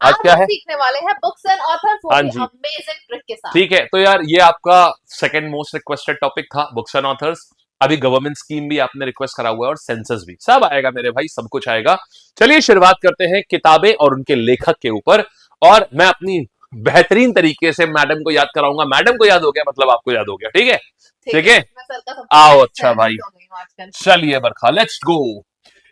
आज क्या है? सीखने वाले हैं बुक्स एंड ऑथर्स, वो हाँ भी जी, अमेजिंग ट्रिक के साथ। ठीक है। तो यार ये आपका सेकंड मोस्ट रिक्वेस्टेड टॉपिक था, बुक्स एंड ऑथर्स। अभी गवर्नमेंट स्कीम भी आपने रिक्वेस्ट करा हुआ है और सेंसस भी, सब आएगा मेरे भाई, सब कुछ आएगा। चलिए शुरुआत करते हैं किताबें और उनके लेखक के ऊपर। और मैं अपनी बेहतरीन तरीके से मैडम को याद कराऊंगा। मैडम को याद हो गया मतलब आपको याद हो गया, ठीक है? ठीक है, मैं सर का सब आओ। कुछ अच्छा भाई, हो गई हूँ आजकल। चलिए बरखा, लेट्स गो।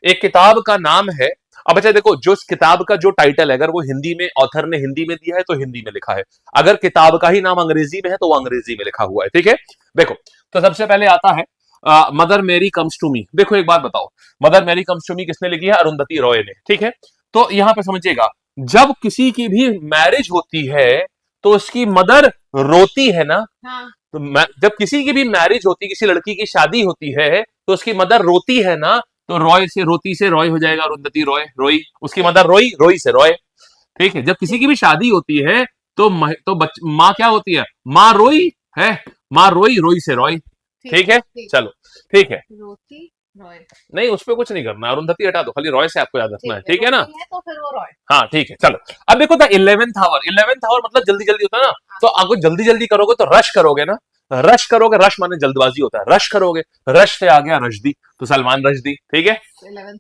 एक किताब का नाम है, अब अच्छा देखो, जो इस किताब का जो टाइटल है, अगर वो हिंदी में, ऑथर ने हिंदी में दिया है तो हिंदी में लिखा है, अगर किताब का ही नाम अंग्रेजी में है तो वो अंग्रेजी में लिखा हुआ है, ठीक है? देखो, तो सबसे पहले आता है मदर मेरी कम्स टू मी। देखो एक बात बताओ, मदर मेरी कम्स टू मी किसने लिखी है? अरुंधति रॉय ने, ठीक है? तो यहां पे समझिएगा, जब किसी की भी मैरिज होती है तो उसकी मदर रोती है ना। हाँ। तो जब किसी की भी मैरिज होती, किसी लड़की की शादी होती है तो उसकी मदर रोती है ना, तो रॉय से, रोती से रॉय हो जाएगा, अरुंधति रॉय, रोई, उसकी मदर रोई, रोई से रॉय, ठीक है? जब किसी की भी शादी होती है तो माँ क्या होती है? माँ रोई है, माँ रोई, रोई से रॉय, ठीक है? चलो ठीक है, रोती रॉय, नहीं उस पर कुछ नहीं करना, अरुंधति हटा दो, खाली रॉय से आपको याद रखना है, ठीक है ना? तो फिर वो रॉय। हाँ ठीक है, चलो। अब देखो, the 11th our, 11th our मतलब जल्दी जल्दी होता है ना, तो आपको जल्दी जल्दी करोगे तो रश करोगे ना, रश करोगे, रश माने जल्दबाजी होता है, रश करोगे, रश से आ गया रशदी, तो सलमान रशदी, ठीक है?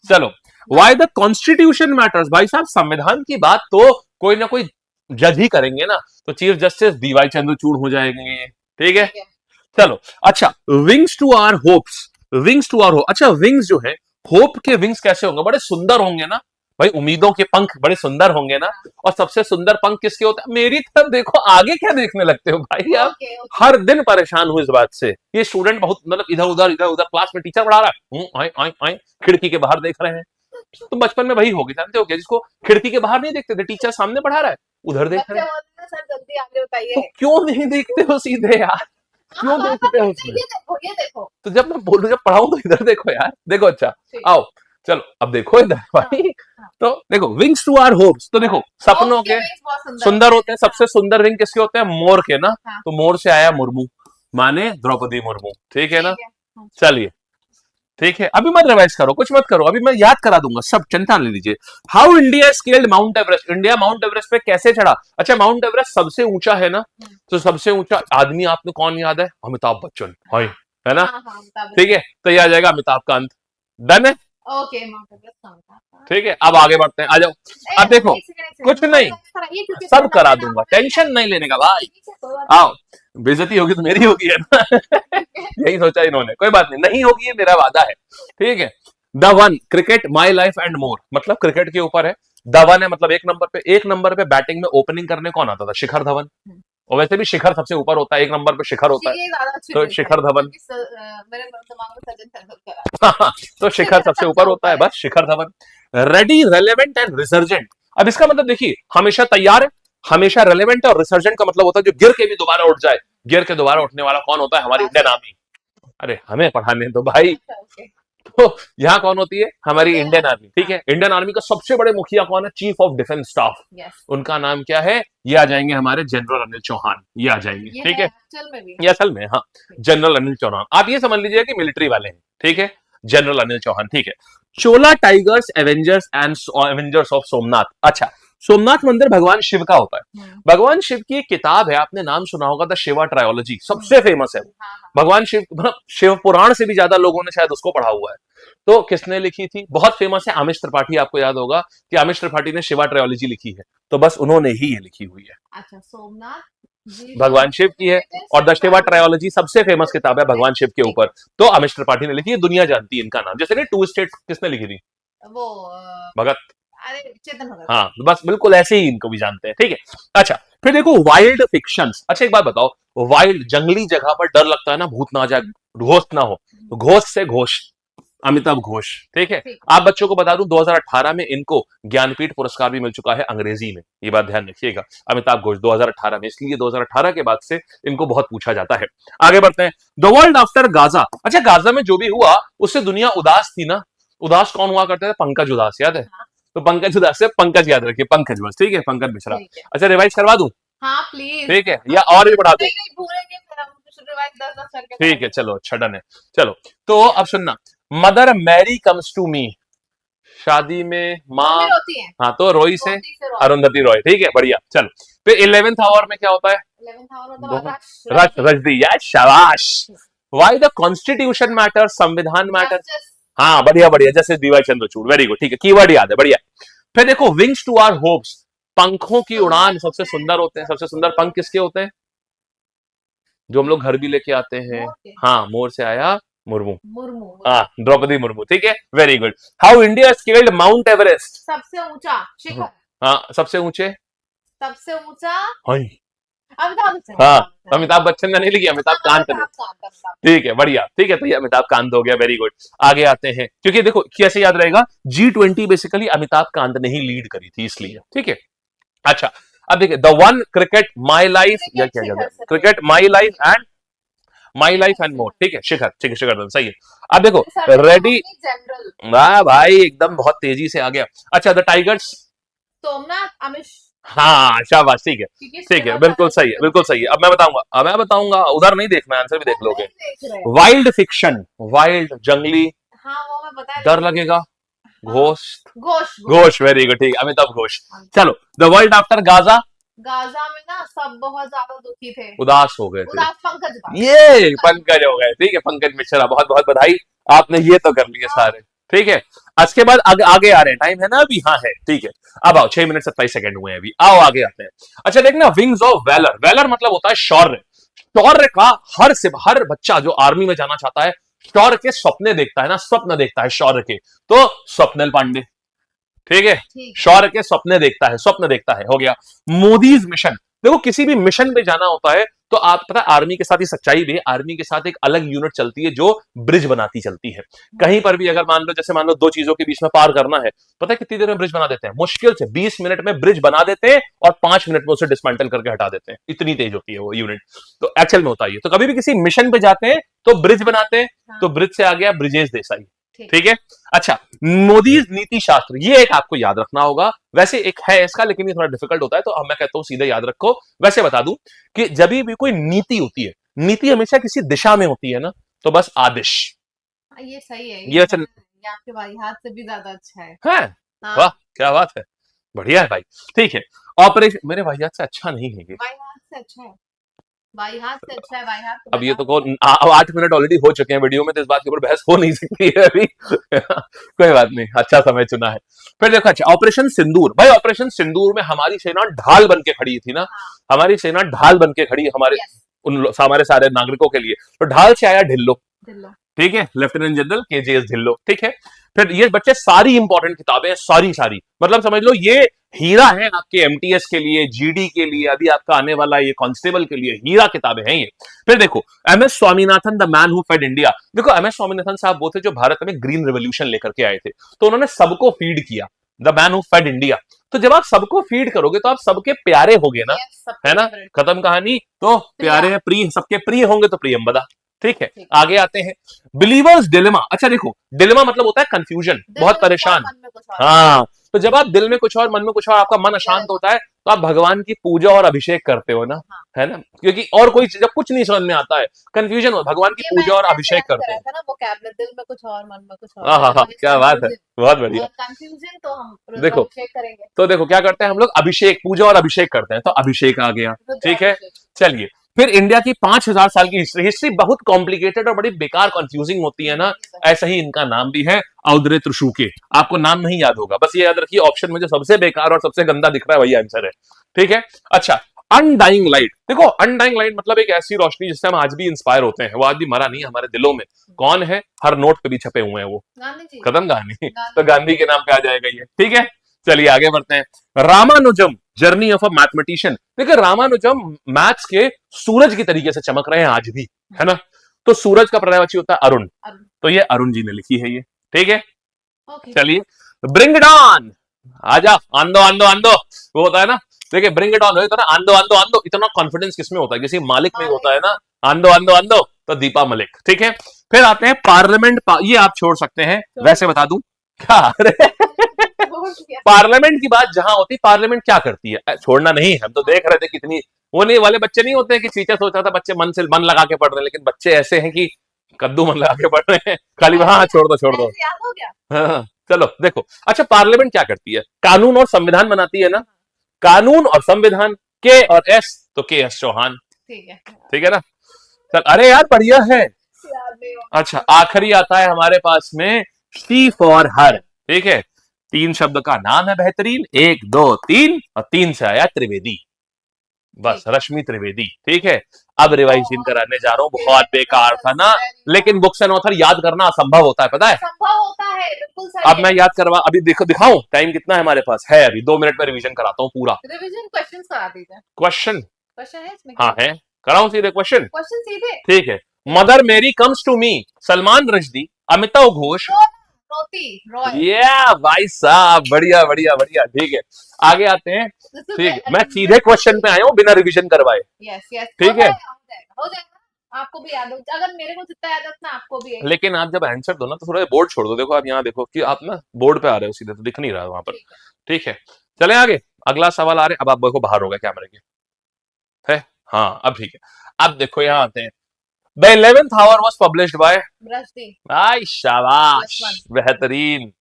चलो, वाई द कॉन्स्टिट्यूशन मैटर्स, भाई साहब संविधान की बात तो कोई ना कोई जज ही करेंगे ना, तो चीफ जस्टिस डीवाई चंद्रचूड़ हो जाएंगे, ठीक है? चलो, अच्छा, wings to our hopes, wings to our hope, अच्छा विंग्स जो है, होप के विंग्स कैसे होंगे? बड़े सुंदर होंगे ना भाई, उम्मीदों के पंख बड़े सुंदर होंगे ना। और सबसे सुंदर पंख किसके होते हैं? मेरी तरफ देखो, आगे क्या देखने लगते हो भाई आप? हर दिन परेशान हूं इस बात से, ये स्टूडेंट बहुत मतलब इधर उधर क्लास में टीचर पढ़ा रहा है, आए आए आए, खिड़की के बाहर देख रहे हैं। तो बचपन में वही हो गया, जानते हो क्या, जिसको खिड़की के बाहर नहीं देखते थे, टीचर सामने पढ़ा रहा है, उधर देख रहे हैं। सर जल्दी आगे बताइए, तो क्यों नहीं देखते हो सीधे यार, क्यों देखते हो उसमें? ये देखो, तो जब मैं बोलूं, जब पढ़ाऊं तो इधर देखो यार, देखो, अच्छा आओ, चलो अब देखो इधर भाई। तो देखो, विंग्स टू आवर होप्स, तो देखो सपनों के सुंदर होते हैं, सबसे सुंदर विंग किसके होते हैं? मोर के ना, तो मोर से आया मुर्मू, माने द्रौपदी मुर्मू, ठीक है ना? चलिए ठीक है, अभी मत रिवाइज करो, कुछ मत करो, अभी मैं याद करा दूंगा, सब चिंता नहीं लीजिए। How India scaled mount Everest, India mount Everest पे कैसे चढ़ा? अच्छा, माउंट एवरेस्ट सबसे ऊंचा है ना, तो सबसे ऊंचा आदमी आपको कौन याद है? अमिताभ बच्चन, हाय, है ना? ठीक है, तो ये आ जाएगा अमिताभ कांत, डन है? ओके, ठीक है, अब आगे बढ़ते हैं, आ जाओ। अब देखो, कुछ नहीं, सब करा दूंगा, टेंशन नहीं लेने का भाई, आओ। बेइज्जती होगी तो मेरी होगी, है ना? यही सोचा इन्होंने, कोई बात नहीं, नहीं होगी, ये मेरा वादा है, ठीक है? The one, cricket my life and more, मतलब क्रिकेट के ऊपर है। द वन है मतलब एक नंबर पे बैटिंग में ओपनिंग करने कौन आता था? शिखर धवन। और वैसे भी शिखर सबसे ऊपर होता है, एक नंबर पे शिखर होता है, तो शिखर धवन। तो शिखर सबसे ऊपर होता है, बस Shikhar Dhawan. Ready, relevant and resurgent, अब इसका मतलब देखिए, हमेशा तैयार है, हमेशा रेलेवेंट है, और रिसर्जेंट का मतलब होता है जो गिर के भी दोबारा उठ जाए। गिर के दोबारा उठने वाला कौन होता है? हमारी इंडियन आर्मी। अरे हमें पढ़ाने तो भाई, तो यहाँ कौन होती है? हमारी इंडियन आर्मी, ठीक है? इंडियन आर्मी का सबसे बड़े मुखिया कौन है? चीफ ऑफ डिफेंस स्टाफ, उनका नाम क्या है? ये आ जाएंगे हमारे जनरल अनिल चौहान, ये आ जाएंगे, ठीक है? ये असल में, हाँ, जनरल अनिल चौहान, आप ये समझ लीजिए कि मिलिट्री वाले हैं, ठीक है? जनरल अनिल चौहान, ठीक है? Chola tigers avengers and avengers of Somnath, अच्छा, सोमनाथ मंदिर भगवान शिव का होता है। भगवान शिव की एक किताब है, आपने नाम सुना होगा, द शिवा ट्रायोलॉजी, सबसे फेमस है। भगवान शिव, मतलब शिव पुराण से भी ज्यादा लोगों ने शायद उसको पढ़ा हुआ है। तो किसने लिखी थी? बहुत फेमस है, आमिष त्रिपाठी, आपको याद होगा कि आमिष त्रिपाठी ने शिवा ट्रायोलॉजी लिखी है, तो बस उन्होंने ही ये लिखी हुई है। अच्छा, सोमनाथ भगवान शिव की है, और द शिवा ट्रायोलॉजी सबसे फेमस किताब है भगवान शिव के ऊपर, तो आमिष त्रिपाठी ने लिखी है, दुनिया जानती है इनका नाम। जैसे कि टू स्टेट किसने लिखी थी? वो भगत, चेतन भगत, हाँ, बस बिल्कुल ऐसे ही इनको भी जानते हैं, ठीक है? अच्छा, फिर देखो वाइल्ड फिक्शंस, अच्छा एक बात बताओ, वाइल्ड जंगली जगह पर डर लगता है ना, भूत ना आ जाए, घोस्ट ना हो, तो घोस्ट से घोष, अमिताभ घोष, ठीक है? आप बच्चों को बता दूं, 2018 में इनको ज्ञानपीठ पुरस्कार भी मिल चुका है अंग्रेजी में, ये बात ध्यान रखिएगा, अमिताभ घोष 2018 में, इसलिए 2018 के बाद से इनको बहुत पूछा जाता है। आगे बढ़ते हैं, द वर्ल्ड आफ्टर गाजा, अच्छा गाजा में जो भी हुआ उससे दुनिया उदास थी ना, उदास कौन हुआ करते थे? पंकज उदास, याद है? तो पंकज उदास से पंकज याद रखिए, पंकज बस, ठीक है? पंकज मिश्रा। अच्छा, रिवाइज करवा दूं? हाँ प्लीज, ठीक है, या और भी बढ़ा दूं? ठीक है, चलो, अच्छा डन है। चलो, तो अब सुनना, mother Mary comes to me, शादी में माँ, मम्मी रोती है, हाँ तो रोई से रोती से रोती। अरुंधति रॉय, ठीक है बढ़िया। चलो फिर 11th आवर में क्या होता है? 11th hour बहुत- मतलब रश रजदी, यार शाबाश। व्हाई द कॉन्स्टिट्यूशन मैटर, संविधान मैटर। Justice, हाँ बढ़िया बढ़िया, जैसे डीवाई चंद्रचूड़, वेरी गुड, ठीक है, कीवर्ड याद है, बढ़िया। फिर देखो विंग्स टू आवर होप्स, पंखों की उड़ान सबसे सुंदर होते हैं। सबसे सुंदर पंख किसके होते हैं? जो हम लोग घर भी लेके आते हैं। मोर के। हाँ, मोर से आया मुर्मू, मुर्मू, हाँ द्रौपदी मुर्मू, ठीक है very good. How India scaled mount Everest, सबसे ऊंचा शिखर, हाँ सबसे ऊंचे, सबसे ऊंचा हाँ अमिताभ बच्चन। हाँ, अमिताभ बच्चन ने नहीं लिखी, अमिताभ कांत ने, अमिताभ। ठीक है बढ़िया, ठीक है, तो ये अमिताभ कांत हो गया, वेरी गुड। आगे आते हैं, क्योंकि देखो कैसे याद रहेगा, G20 बेसिकली अमिताभ कांत ने ही लीड करी थी इसलिए, ठीक है। अच्छा अब देखिए, the one cricket my life, या क्या याद है, cricket my life and more, ठीक है शिखर, ठीक है शिखर धवन, सही है। अब देखो रेडी, जनरल वाह भाई एकदम बहुत तेजी से आ गया। अच्छा द टाइगर्स, सोमनाथ अमिश, हाँ शाबाश, ठीक है क्योंकि ठीक है, शिखर बिल्कुल धवन सही है, बिल्कुल सही है। अब मैं बताऊंगा, उधर नहीं देखना, आंसर भी देख लोगे। नहीं देख रहे। वाइल्ड फिक्शन, वाइल्ड जंगली, हाँ वो मैं बता डर लगेगा, ghost, Ghosh, Ghosh, very good, ठीक है अमिताभ घोष। चलो the world after Gaza, Gaza में ना सब बहुत ज्यादा दुखी थे, उदास हो गए थे, उदास पंकज था। ये पंकज हो गए, ठीक है पंकज मिश्रा, बहुत बहुत बधाई, आपने ये तो कर लिए सारे, ठीक है। इसके बाद आगे आ रहे हैं, टाइम है ना अभी, हाँ है, ठीक है। अब आओ, 6 मिनट 27 सेकंड हुए हैं अभी, आओ आगे आते हैं। अच्छा देखना, विंग्स ऑफ वैलर, वैलर मतलब होता है शौर्य, शौर्य का हर बच्चा जो आर्मी में जाना चाहता है, शौर्य के सपने देखता है ना, स्वप्न देखता है शौर्य के, तो स्वप्निल पांडे, ठीक है, ठीक। शौर्य के सपने देखता है, स्वप्न देखता है, हो गया। मोदीज मिशन, देखो किसी भी मिशन पे जाना होता है तो आप पता है, आर्मी के साथ ही सच्चाई भी है, आर्मी के साथ एक अलग यूनिट चलती है जो ब्रिज बनाती चलती है। कहीं पर भी अगर मान लो, जैसे मान लो दो चीजों के बीच में पार करना है, पता है कितनी देर में ब्रिज बना देते हैं? मुश्किल से 20 मिनट में ब्रिज बना देते हैं और 5 मिनट में उसे डिसमेंटल करके हटा देते हैं, इतनी तेज होती है वो यूनिट। तो एक्चुअल में होता है, तो कभी भी किसी मिशन पे जाते हैं तो ब्रिज बनाते हैं, तो ब्रिज से आ गया ब्रिजेश देसाई, ठीक है। अच्छा मोदी नीति शास्त्र, ये एक आपको याद रखना होगा, वैसे एक है इसका लेकिन ये थोड़ा डिफिकल्ट होता है, तो अब मैं कहता हूं सीधे याद रखो। वैसे बता दूं कि जब भी कोई नीति होती है, नीति हमेशा किसी दिशा में होती है ना, तो बस आदेश, ये सही है, ये ये आपके भाई हाथ से भी ज्यादा अच्छा है। हाँ। वाह क्या बात है, बढ़िया है भाई, ठीक है। ऑपरेशन, मेरे भाई हाथ से अच्छा नहीं है ये, भाई हाथ से अच्छा है, भाई हाथ से अच्छा है, भाई हाथ से अब ये बता। तो कौन, 8 मिनट ऑलरेडी हो चुके हैं वीडियो में, तो इस बात के ऊपर बहस हो नहीं सकती है अभी कोई बात नहीं, अच्छा समय चुना है। फिर देखो, अच्छा ऑपरेशन सिंदूर, भाई ऑपरेशन सिंदूर में हमारी सेना ढाल बन के खड़ी थी ना, हमारी सेना ढाल बन के खड़ी हमारे हमारे सारे नागरिकों के लिए, तो ढाल से आया ढिल्लो, ठीक है, लेफ्टिनेंट जनरल KJS ढिल्लो, ठीक है। फिर ये बच्चे सारी इंपॉर्टेंट किताबें हैं, सारी मतलब समझ लो ये हीरा है आपके MTS के लिए, GD के लिए, अभी आपका आने वाला ये कांस्टेबल के लिए हीरा किताबें हैं ये। फिर देखो MS Swaminathan, the man who fed India, देखो MS स्वामीनाथन साहब वो थे जो भारत में ग्रीन रेवोल्यूशन लेकर के आए थे, तो उन्होंने सबको फीड किया, the man who fed India. तो जब आप सबको फीड करोगे तो आप सबके प्यारे होगे ना, है ना, खत्म कहानी। तो प्यारे हैं, प्रिय, सबके प्रिय होंगे तो प्रियंबदा, ठीक है। आगे आते हैं, बिलीवर्स डिलेमा, अच्छा देखो डिलेमा मतलब होता है कंफ्यूजन, बहुत परेशान, हाँ, तो जब आप दिल में कुछ और मन में कुछ और, आपका मन अशांत होता है, तो आप भगवान की पूजा और अभिषेक करते हो ना, है ना, क्योंकि और कोई जब कुछ नहीं समझ में आता है, कंफ्यूजन हो, भगवान की पूजा और अभिषेक करते हैं ना, वो कैबिनेट दिल में कुछ और मन में कुछ और, हाँ क्या बात है, बहुत बढ़िया। कंफ्यूजन तो हम देखो अभिषेक करेंगे, तो देखो क्या करते हैं हम लोग, अभिषेक, पूजा और अभिषेक करते हैं, तो अभिषेक आ गया, ठीक है। चलिए फिर इंडिया की 5000 साल की हिस्ट्री बहुत कॉम्प्लिकेटेड और बड़ी बेकार कंफ्यूजिंग होती है ना, ऐसा ही इनका नाम भी है, औद्रे त्रिशूके, आपको नाम नहीं याद होगा, बस ये याद रखिए ऑप्शन में जो सबसे बेकार और सबसे गंदा दिख रहा है वही आंसर है, ठीक है। अच्छा अनडाइंग लाइट, देखो अनडाइंग लाइट मतलब एक ऐसी रोशनी जिससे हम आज भी इंस्पायर होते हैं, वो आज भी मरा नहीं हमारे दिलों में, कौन है, हर नोट पे भी छपे हुए हैं वो, खत्म कहानी, तो गांधी के नाम पे आ जाएगा ये, ठीक है। चलिए आगे बढ़ते हैं, Ramanujan, journey of a mathematician, देखिए रामानुजम मैथ्स के सूरज की तरीके से चमक रहे हैं आज भी, है ना, तो सूरज का पर्यायवाची होता है अरुण, तो ये अरुण जी ने लिखी है ये, ठीक है। चलिए ब्रिंग इट ऑन, आजा, आंदो आंदो आंदो, वो होता है ना, देखिए ब्रिंग इट ऑन होता है ना, आंदो आंदो आंदो, इतना कॉन्फिडेंस किसमें होता है, किसी मालिक में होता है ना, आंदो आंदो आंदो, तो दीपा मलिक, ठीक है। फिर आते हैं पार्लियामेंट, ये आप छोड़ सकते हैं, वैसे बता दूं क्या, अरे पार्लियामेंट की बात जहां होती, पार्लियामेंट क्या करती है, छोड़ना नहीं, हम तो देख रहे थे कितनी, वो नहीं वाले बच्चे नहीं होते हैं कि टीचर सोच रहा था बच्चे मन से मन लगा के पढ़ रहे हैं, लेकिन बच्चे ऐसे हैं कि कद्दू मन लगा के पढ़ रहे हैं खाली, हाँ छोड़ दो, याद हो गया, हाँ चलो देखो, अच्छा पार्लियामेंट क्या करती है? कानून और संविधान बनाती है ना, कानून और संविधान, के और एस, तो के एस चौहान, ठीक है ना? चल, अरे यार बढ़िया है। याद नहीं होगा। अच्छा, आखिरी आता है हमारे पास में शी फॉर हर, ठीक है? 3 शब्द का नाम है बेहतरीन, 1 2 3, और 3 से आया त्रिवेदी, बस ठीक। रश्मि त्रिवेदी, ठीक है? अब रिवाइजन कराने जा रहा हूं, बहुत बेकार था ना, लेकिन बुक्स एंड ऑथर याद करना असंभव होता है, पता है? संभव होता है, बिल्कुल सही अब मैं याद करवा, अभी देखो दिखाऊं टाइम कितना है हमारे पास, है अभी 2 मिनट में रिवीजन कराता हूं पूरा। रिवीजन क्वेश्चंस करा दीजिए। क्वेश्चन, क्वेश्चन है इसमें? हाँ है, कराऊं सीधे क्वेश्चन? क्वेश्चन सीधे। ठीक है। Mother Mary comes to me, Salman Rushdie, Amitabh Ghosh, रोती रॉय। या भाई साहब, बढ़िया बढ़िया बढ़िया, ठीक है। आगे आते हैं, ठीक है, मैं सीधे क्वेश्चन पे आया हूं बिना रिवीजन करवाए, यस यस, ठीक है? हो जाएगा, आपको भी याद हो, अगर मेरे को जितना याद है उतना आपको भी है। लेकिन आप जब आंसर दो ना तो थोड़ा बोर्ड छोड़ दो, देखो आप यहाँ देखो कि आप ना बोर्ड पे आ रहे हो सीधे, तो दिख नहीं रहा है वहां पर, ठीक है? चले आगे, अगला सवाल आ रहे, अब आप देखो बाहर हो गए कैमरे के, है? हाँ अब ठीक है। अब देखो यहाँ आते हैं, the 11th hour was published by, Rushdie. आई शाबाश, Plus 1। बेहतरीन।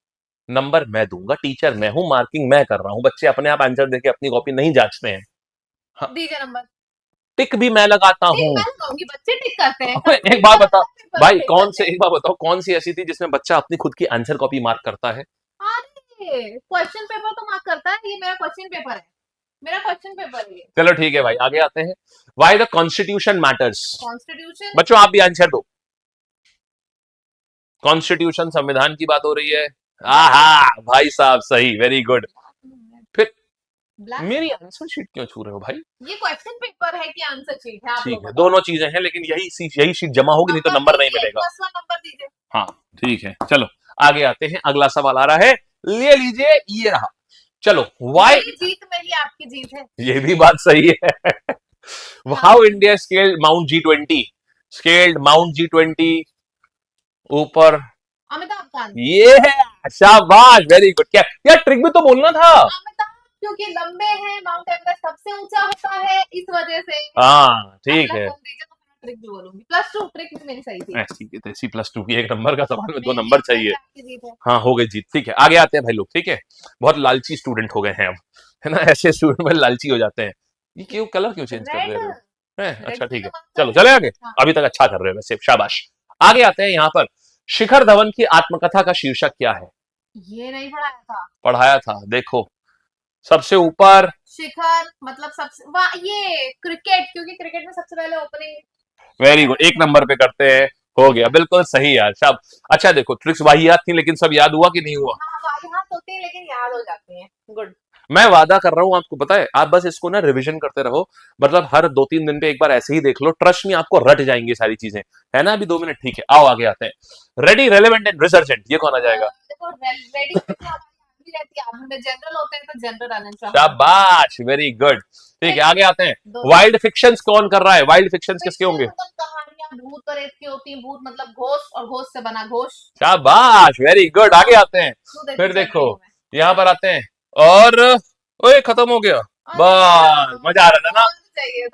नंबर मैं दूंगा, टीचर मैं हूं, मार्किंग मैं कर रहा हूं, बच्चे अपने आप आंसर देके अपनी कॉपी नहीं जांचते हैं। हाँ। दीजिए नंबर। टिक भी मैं लगाता टिक हूँ। मैं कहूंगी, बच्चे टिक करते हैं। एक बात बताओ भाई, कौन से, एक बात बताओ कौन सी ऐसी थी जिसमें बच्चा अपनी खुद की आंसर कॉपी मार्क करता है? अरे क्वेश्चन पेपर तो मार्क करता है, ये मेरा क्वेश्चन पेपर है, मेरा क्वेश्चन पेपर है ये। चलो ठीक है भाई, आगे आते हैं। Why the constitution matters, constitution. बच्चों आप भी आंसर दो। कॉन्स्टिट्यूशन, संविधान की बात हो रही है। आहा भाई साहब, सही, वेरी गुड। फिर मेरी आंसर शीट क्यों छू रहे हो भाई? ये क्वेश्चन पेपर है कि आंसर शीट है? आप ठीक लोग है, बताओ। दोनों चीजें हैं, लेकिन यही शीट जमा होगी, नहीं तो नंबर नहीं मिलेगा। +1 नंबर दीजिए। हाँ ठीक है, चलो आगे आते हैं, अगला सवाल आ रहा है, ले लीजिए, ये रहा। चलो, वाई, मेरी जीत में ही आपकी जीत है। ये भी बात सही है। How India scaled mount G20, scaled mount G20 ऊपर, अमिताभ बच्चन। ये है, शाबाश, वेरी गुड। क्या यार, ट्रिक भी तो बोलना था। अमिताभ क्योंकि लंबे हैं, माउंट एवरेस्ट सबसे ऊंचा होता है, इस वजह से। हाँ ठीक है, ट्रिक भी बोलूंगी। +2 ट्रिक भी मेरी सही थी। ऐसी की तैसी +2 की, 1 नंबर का सवाल में 2 नंबर चाहिए। आपकी जीत है। हाँ हो गई जीत, ठीक है। आगे आते हैं भाई लोग, ठीक है? बहुत लालची स्टूडेंट हो गए हैं अब, है ना? ऐसे स्टूडेंट में लालची हो जाते हैं। ये क्यों कलर क्यों चेंज कर रहे हो? अच्छा ठीक है, चलो चले आगे। अभी तक अच्छा कर रहे हो वैसे, शाबाश। आगे आते हैं यहाँ पर, शिखर धवन की आत्मकथा का शीर्षक क्या है? ये नहीं पढ़ाया था। पढ़ाया था, देखो सबसे ऊपर शिखर मतलब सबसे, वाह, ये क्रिकेट, क्योंकि क्रिकेट में सबसे पहले ओपनिंग। वेरी गुड, 1 नंबर पे करते हैं, हो गया, बिल्कुल सही यार, सब अच्छा। देखो ट्रिक्स वाहियात थी, लेकिन सब याद हुआ कि नहीं हुआ? हाँ, वाहियात होती है लेकिन याद हो जाती हैं। गुड। मैं वादा कर रहा हूं आपको, पता है, आप बस इसको ना रिवीजन करते रहो, मतलब हर 2-3 दिन पे एक बार ऐसे ही देख लो, ट्रस्ट में आपको रट जाएंगी सारी चीजें, है ना? अभी 2 मिनट, ठीक है, आओ आगे आते हैं। रेडी, रेलेवेंट एंड रिसर्जेंट, ये कौन आ जाएगा? देखो रेडी रहती है, आप में जनरल होते हैं तो जनरल आना चाहिए। शाबाश, वेरी गुड, ठीक है। आगे आते हैं, वाइल्ड फिक्शंस कौन कर रहा है? वाइल्ड फिक्शंस किसके होंगे? मतलब कहानियां भूत प्रेत की होती हैं, भूत मतलब घोष, और घोष से बना घोष। शाबाश, वेरी गुड। आगे आते हैं, फिर देखो यहाँ पर आते हैं, और ओए खत्म हो गया, बस मजा आ रहा था ना,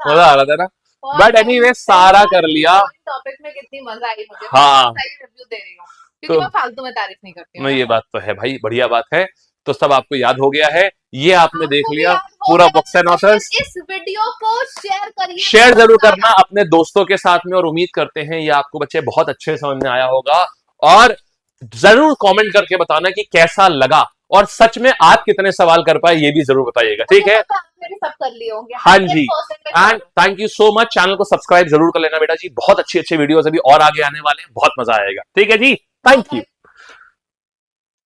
मजा आ रहा था ना, बट एनीवे सारा कर लिया। टॉपिक में कितनी मजा आई मुझे, हाँ, सही रिव्यू दे रही हूँ, क्योंकि मैं फालतू में तारीफ नहीं करती हूँ। नहीं ये बात तो है भाई, बढ़िया बात है। तो सब आपको याद हो गया है, ये आपने देख लिया पूरा बुक्स एंड ऑथर्स। इस वीडियो को शेयर करिए, शेयर जरूर करना अपने दोस्तों के साथ में, और उम्मीद करते हैं ये आपको बच्चे बहुत अच्छे समझ में आया होगा, और जरूर कमेंट करके बताना कि कैसा लगा, और सच में आप कितने सवाल कर पाए ये भी जरूर बताइएगा, ठीक है? सब कर लिए होंगे। हाँ जी, and thank you so much. Channel को सब्सक्राइब जरूर कर लेना बेटा जी, बहुत अच्छे अच्छे वीडियोस अभी और आगे आने वाले हैं, बहुत मजा आएगा, ठीक है जी, थैंक यू।